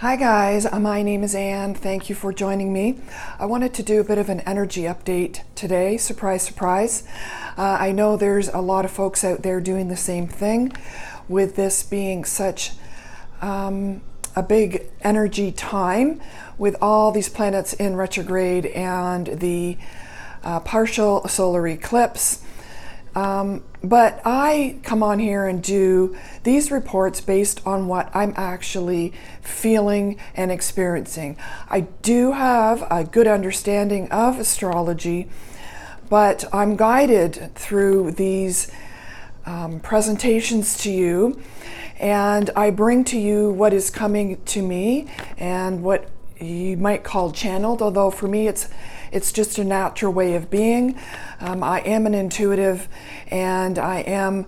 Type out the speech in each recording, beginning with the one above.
Hi guys, my name is Anne. Thank you for joining me. I wanted to do a bit of an energy update today. Surprise, surprise. I know there's a lot of folks out there doing the same thing with this being such a big energy time with all these planets in retrograde and the partial solar eclipse. But I come on here and do these reports based on what I'm actually feeling and experiencing. I do have a good understanding of astrology, but I'm guided through these presentations to you, and I bring to you what is coming to me and what you might call channeled, although for me it's just a natural way of being. I am an intuitive, and I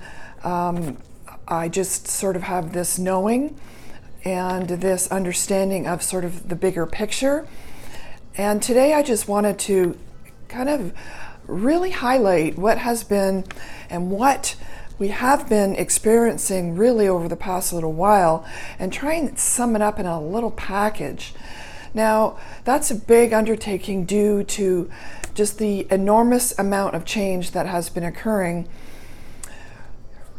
just sort of have this knowing and this understanding of sort of the bigger picture. And today I just wanted to kind of really highlight what has been and what we have been experiencing really over the past little while, and try and sum it up in a little package. Now, that's a big undertaking due to just the enormous amount of change that has been occurring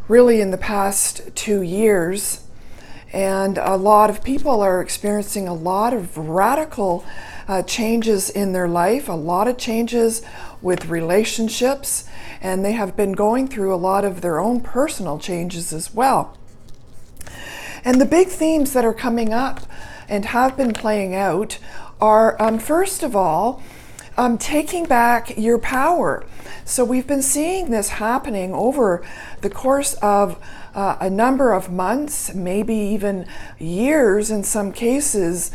really in the past 2 years. And a lot of people are experiencing a lot of radical changes in their life, a lot of changes with relationships, and they have been going through a lot of their own personal changes as well. And the big themes that are coming up and have been playing out are, first of all, taking back your power. So we've been seeing this happening over the course of a number of months, maybe even years in some cases,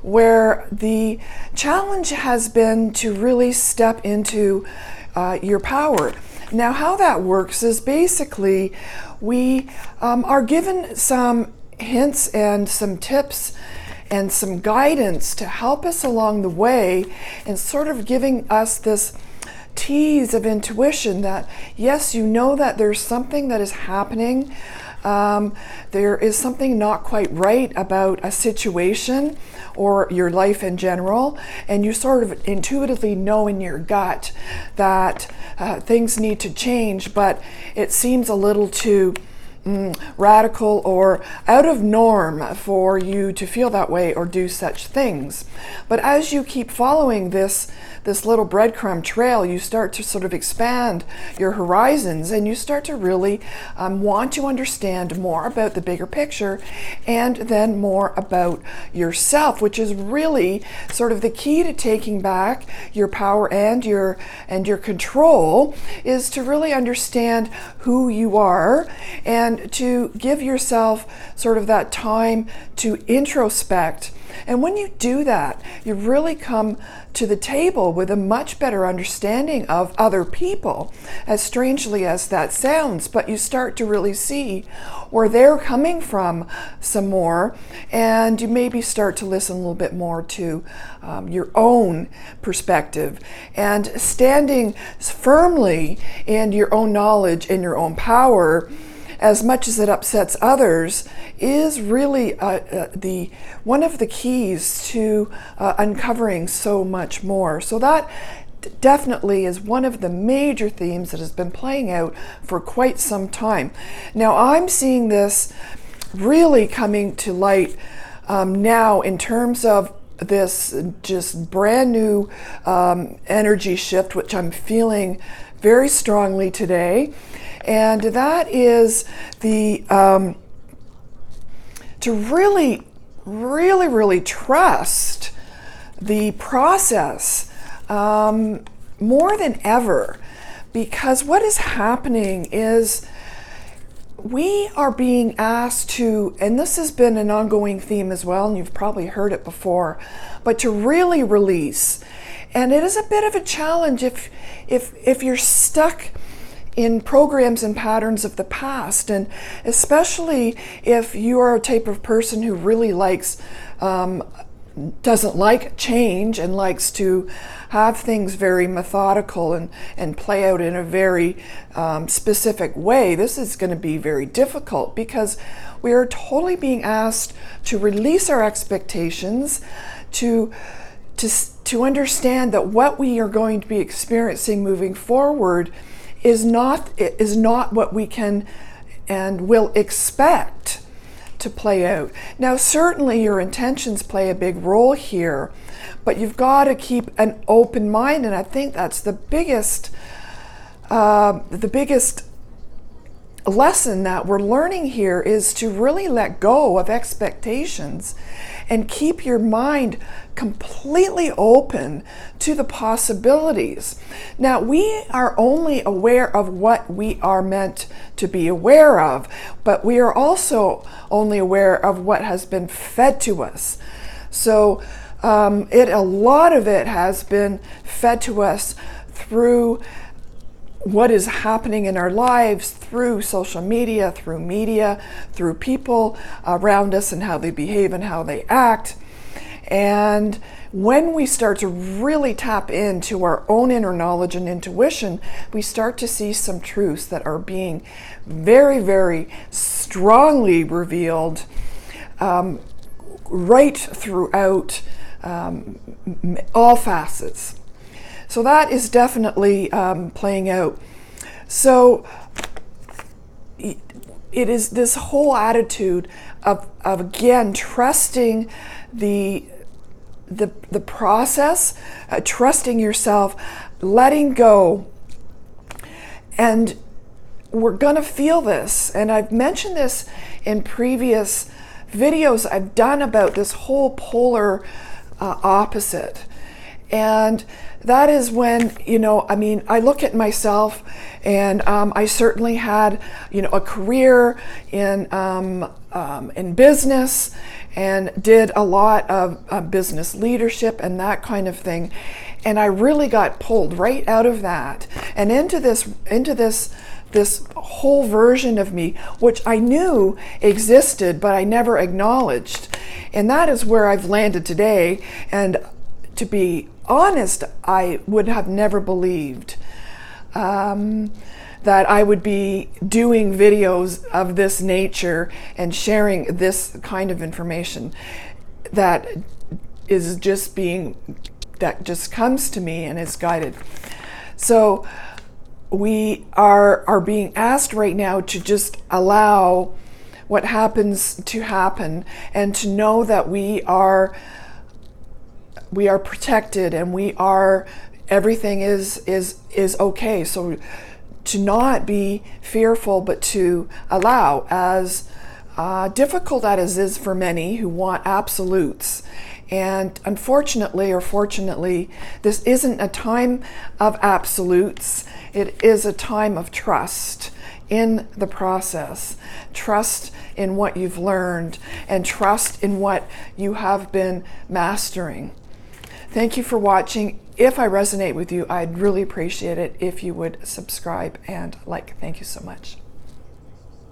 where the challenge has been to really step into your power. Now, how that works is basically we are given some hints and some tips and some guidance to help us along the way, and sort of giving us this tease of intuition that yes, you know that there's something that is happening. There is something not quite right about a situation or your life in general, and you sort of intuitively know in your gut that things need to change, but it seems a little too radical or out of norm for you to feel that way or do such things. But as you keep following this little breadcrumb trail, you start to sort of expand your horizons, and you start to really want to understand more about the bigger picture, and then more about yourself, which is really sort of the key to taking back your power and your control, is to really understand who you are and to give yourself sort of that time to introspect. And when you do that, you really come to the table with a much better understanding of other people, as strangely as that sounds, but you start to really see where they're coming from some more, and you maybe start to listen a little bit more to your own perspective, and standing firmly in your own knowledge and your own power, as much as it upsets others, is really one of the keys to uncovering so much more. So that definitely is one of the major themes that has been playing out for quite some time. Now, I'm seeing this really coming to light now in terms of this just brand new energy shift, which I'm feeling very strongly today. And that is the to really, really, really trust the process more than ever, because what is happening is we are being asked to, and this has been an ongoing theme as well, and you've probably heard it before, but to really release. And it is a bit of a challenge if you're stuck in programs and patterns of the past, and especially if you are a type of person who really likes doesn't like change and likes to have things very methodical and play out in a very specific way, this is going to be very difficult, because we are totally being asked to release our expectations, to understand that what we are going to be experiencing moving forward is not what we can and will expect to play out. Now, certainly your intentions play a big role here, but you've got to keep an open mind, and I think that's the biggest lesson that we're learning here, is to really let go of expectations and keep your mind completely open to the possibilities. Now, we are only aware of what we are meant to be aware of, but we are also only aware of what has been fed to us. So a lot of it has been fed to us through what is happening in our lives, through social media, through people around us and how they behave and how they act. And when we start to really tap into our own inner knowledge and intuition, we start to see some truths that are being very, very strongly revealed right throughout all facets. So that is definitely playing out. So it is this whole attitude of again trusting the process, trusting yourself, letting go. And we're gonna feel this, and I've mentioned this in previous videos I've done about this whole polar opposite. And that is when, I look at myself, and I certainly had, a career in business, and did a lot of business leadership and that kind of thing. And I really got pulled right out of that and into this whole version of me, which I knew existed, but I never acknowledged. And that is where I've landed today. And to be honest, I would have never believed that I would be doing videos of this nature and sharing this kind of information that just comes to me and is guided. So we are being asked right now to just allow what happens to happen, and to know that we are protected, and everything is okay. So to not be fearful, but to allow, as difficult as it is for many who want absolutes. And unfortunately, or fortunately, this isn't a time of absolutes. It is a time of trust in the process, trust in what you've learned, and trust in what you have been mastering. Thank you for watching. If I resonate with you, I'd really appreciate it if you would subscribe and like. Thank you so much.